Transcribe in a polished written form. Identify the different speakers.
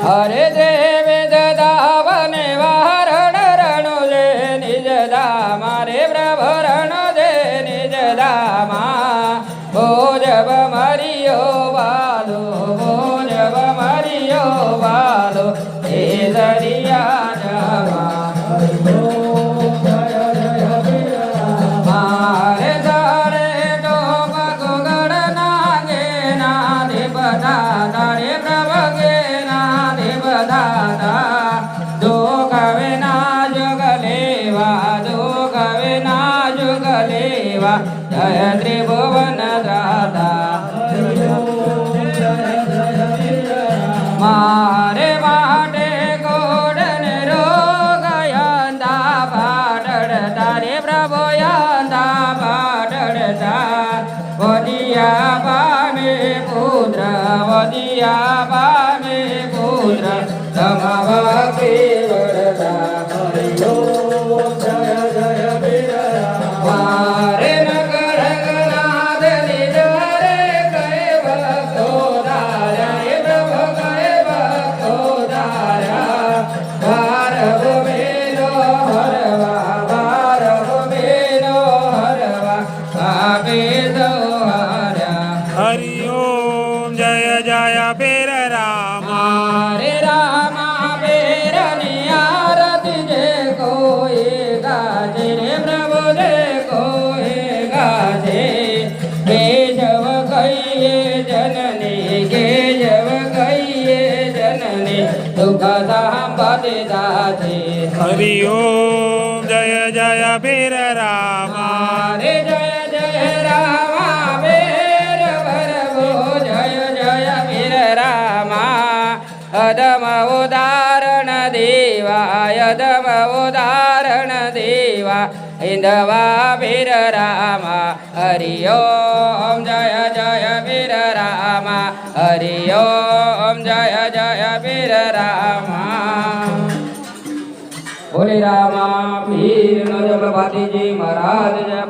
Speaker 1: હરે દેવ દાવને વારણ રણો જે નિજ ધામા રે પ્રભુ રણો જે નિજ ધામા ભોજબ મરિયો વાલો ભોજબ મરિયો વાલો એ દરિયા જવા મારે ધરે ટોપ ગોગળ નાગે ના દેવ દાદા રે પ્રભુ ગે ના દેવ દાદા જો કવે ના જગ લેવા જો કવે ના જગ લેવા જય ત્રિભુવન દાદા મારે માટે ગોડને રોગયંતા પાડતા રે પ્રભુ યંતા પાડતા વદિયા પામે પુત્ર વદિયા પામે પુત્ર તમાવા કેવળતા જય જય મારે નગર ગનાદ નિજ રે કૈવ સોદાર્યા રે પ્રભુ કૈવ સોદાર્યા ભારવ મેલો હરવા ભારવ મેલો હરવા આપે સૌહાર્યા
Speaker 2: હરિ ઓમ જય જય પીર રામા
Speaker 1: રે રામા બેરની આરતી જે કોઈ ગાજે રે પ્રભુ જે કોઈ ગાજે કેશવ કહીએ જનની કેશવ કહીએ જનની દુઃખ સાંભળે દાજે
Speaker 2: હરિ ઓમ જય જય પીર રામા
Speaker 1: રે જય જય રામા બેર ભરવો જય જય વીર રામા અદમ ઉદાહરણ દેવા અદમ ઉદાહરણ દેવા હિંદવા વીર રામા હરિ ઓમ જય જય વીર રામા હરિ ઓમ જય જય વીર રામા બોલે રામા પીર નો જય પ્રભાતીજી મહારાજ જય